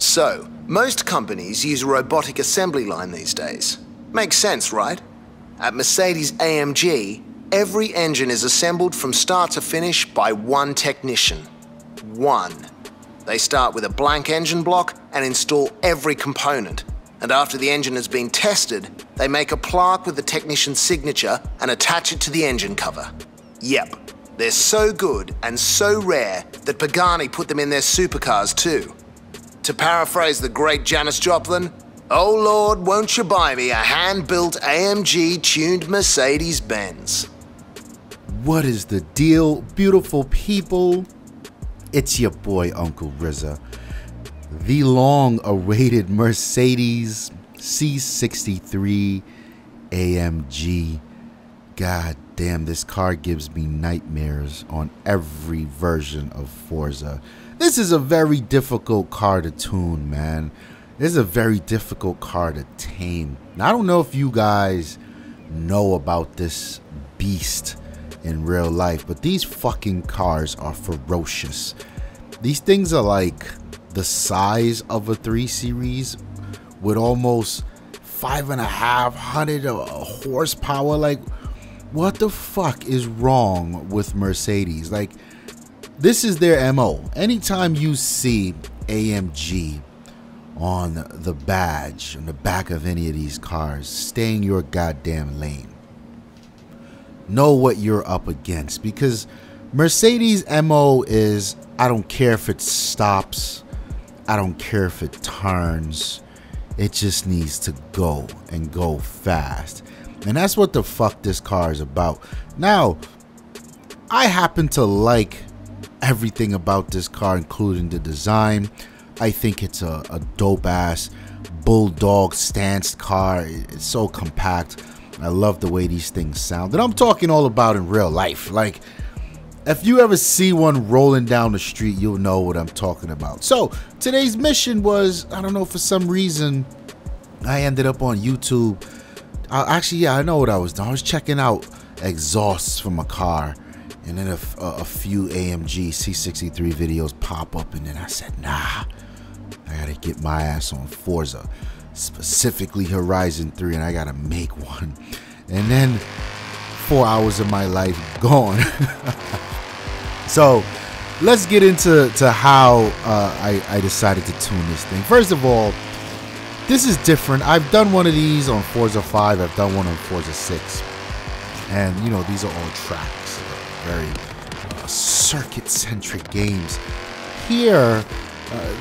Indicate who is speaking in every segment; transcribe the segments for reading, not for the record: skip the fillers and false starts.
Speaker 1: So, most companies use a robotic assembly line these days. Makes sense, right? At Mercedes AMG, every engine is assembled from start to finish by one technician. One. They start with a blank engine block and install every component. And after the engine has been tested, they make a plaque with the technician's signature and attach it to the engine cover. Yep, they're so good and so rare that Pagani put them in their supercars too. To paraphrase the great Janis Joplin, "Oh Lord, won't you buy me a hand-built AMG tuned Mercedes-Benz?"
Speaker 2: What is the deal, beautiful people? It's your boy, Uncle RZA. The long-awaited Mercedes C63 AMG. God damn, this car gives me nightmares on every version of Forza. This is a very difficult car to tune, man. This is a very difficult car to tame. Now, I don't know if you guys know about this beast in real life, but these fucking cars are ferocious. These things are like the size of a 3 Series with almost 5,500 horsepower. Like, what the fuck is wrong with Mercedes? Like, this is their MO. Anytime you see AMG on the badge, on the back of any of these cars, stay in your goddamn lane. Know what you're up against, because Mercedes' MO is, I don't care if it stops, I don't care if it turns, it just needs to go and go fast. And that's what the fuck this car is about. Now, I happen to like everything about this car, including the design. I think it's a dope-ass bulldog stance car. It's so compact. I love the way these things sound. And I'm talking all about in real life. Like, if you ever see one rolling down the street, you'll know what I'm talking about. So, today's mission was, I don't know, for some reason, I ended up on YouTube. Actually, yeah, I know what I was doing. I was checking out exhausts from a car. And then a few AMG C63 videos pop up. And then I said, nah, I gotta get my ass on Forza. Specifically Horizon 3, and I gotta make one. And then 4 hours of my life gone. So let's get into how I decided to tune this thing. First of all, this is different. I've done one of these on Forza 5. I've done one on Forza 6. And, you know, these are all tracks. Very circuit-centric games. Here,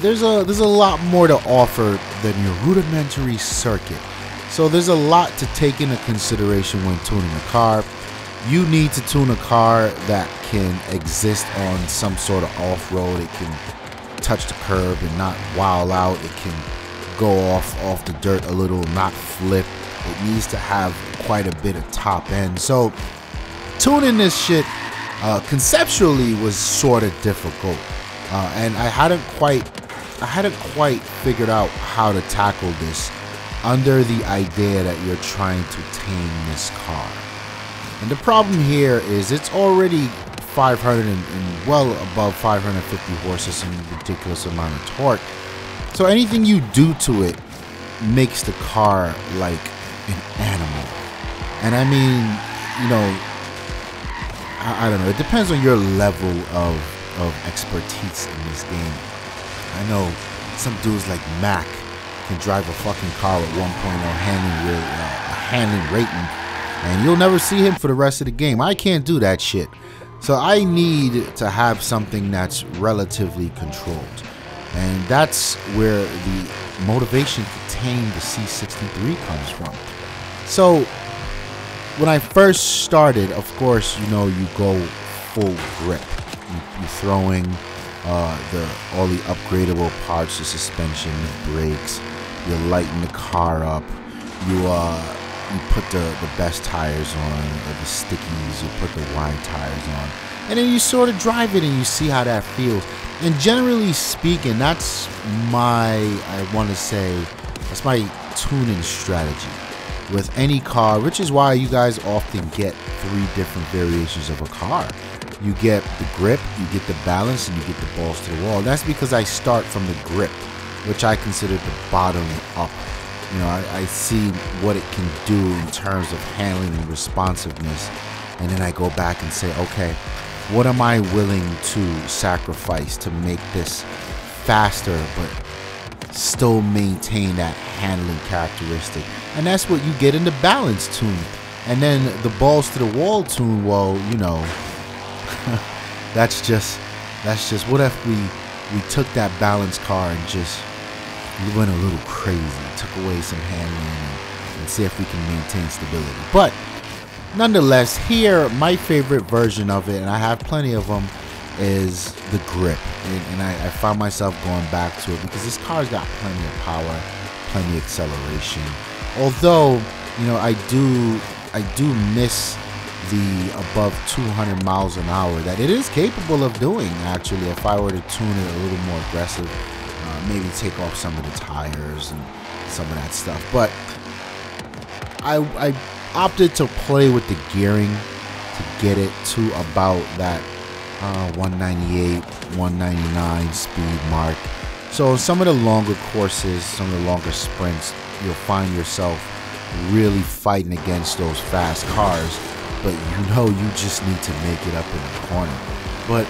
Speaker 2: there's a lot more to offer than your rudimentary circuit. So there's a lot to take into consideration when tuning a car. You need to tune a car that can exist on some sort of off-road. It can touch the curb and not wild out. It can go off the dirt a little, not flip. It needs to have quite a bit of top end. So tuning this shit conceptually was sort of difficult, and I hadn't quite figured out how to tackle this under the idea that you're trying to tame this car. And the problem here is it's already 500 and well above 550 horses and a ridiculous amount of torque. So anything you do to it makes the car like an animal. And I mean, you know, I don't know, it depends on your level of expertise in this game. I know some dudes like Mac can drive a fucking car with 1.0 handling rating, and you'll never see him for the rest of the game. I can't do that shit. So I need to have something that's relatively controlled. And that's where the motivation to tame the C63 comes from. So when I first started, of course, you know, you go full grip. You're throwing all the upgradable parts, the suspension, the brakes. You lighten the car up. You put the best tires on, the stickies. You put the wide tires on, and then you sort of drive it and you see how that feels. And generally speaking, that's my tuning strategy with any car, which is why you guys often get 3 different variations of a car. You get the grip, you get the balance, and you get the balls to the wall. That's because I start from the grip. which I consider the bottom up. You know, I see what it can do in terms of handling and responsiveness, and then I go back and say, okay, what am I willing to sacrifice to make this faster but still maintain that handling characteristic? And that's what you get in the balance tune. And then the balls to the wall tune, well, you know, that's just what if we took that balance car and just went a little crazy, took away some handling and see if we can maintain stability. But nonetheless, here, my favorite version of it, and I have plenty of them, is the grip. And I found myself going back to it because this car's got plenty of power, plenty of acceleration. Although, you know, I do miss the above 200 miles an hour that it is capable of doing, actually, if I were to tune it a little more aggressive. Maybe take off some of the tires and some of that stuff. But I opted to play with the gearing to get it to about that 198, 199 speed mark. So some of the longer courses, some of the longer sprints, you'll find yourself really fighting against those fast cars, but you know you just need to make it up in the corner. But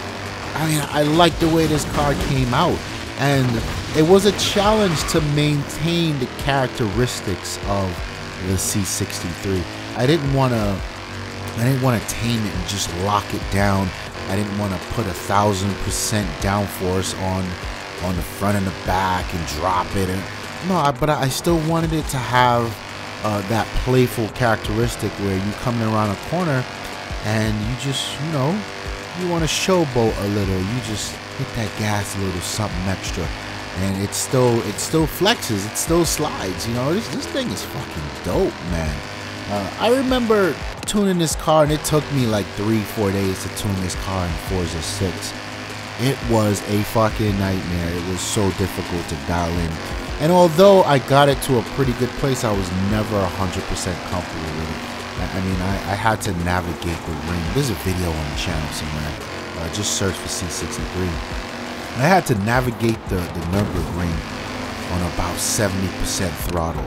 Speaker 2: I mean, I like the way this car came out, and it was a challenge to maintain the characteristics of the C63. I didn't want to tame it and just lock it down. I didn't want to put 1,000% downforce on the front and the back and drop it. No, but I still wanted it to have that playful characteristic where you coming around a corner and you just, you know, you want to showboat a little. You just hit that gas a little, something extra, and it still flexes, it still slides. You know, this thing is fucking dope, man. I remember tuning this car, and it took me like 3-4 days to tune this car in Forza 6. It was a fucking nightmare. It was so difficult to dial in. And although I got it to a pretty good place, I was never 100% comfortable with it. I mean, I had to navigate the ring. There's a video on the channel somewhere. Just search for C63. I had to navigate the Nürburgring on about 70% throttle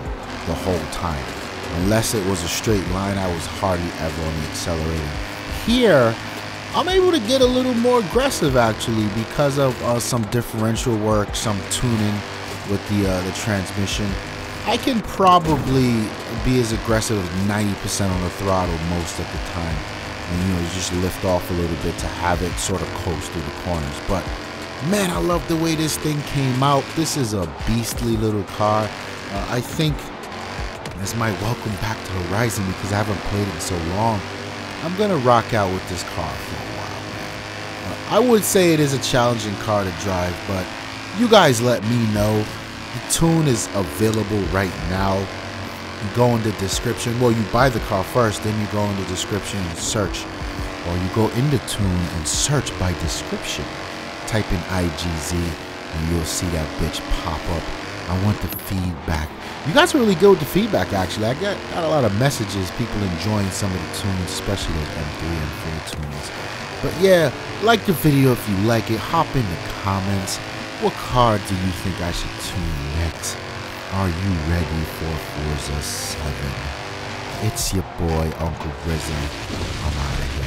Speaker 2: the whole time. Unless it was a straight line, I was hardly ever on the accelerator. Here, I'm able to get a little more aggressive, actually, because of some differential work, some tuning with the transmission. I can probably be as aggressive as 90% on the throttle most of the time, and you know, just lift off a little bit to have it sort of coast through the corners. But man, I love the way this thing came out. This is a beastly little car. I think as my welcome back to Horizon, because I haven't played it in so long, I'm gonna rock out with this car for a while, man. I would say it is a challenging car to drive, but you guys let me know. The tune is available right now. You go in the description. Well, you buy the car first, then you go in the description and search. Or you go in the tune and search by description. Type in IGZ and you'll see that bitch pop up. I want the feedback. You guys are really good with the feedback, actually. I got a lot of messages, people enjoying some of the tunes, especially those M3 and 4 tunes. But yeah, like the video if you like it. Hop in the comments. What car do you think I should tune next? Are you ready for Forza 7? It's your boy, Uncle Rizzo. I'm out of here.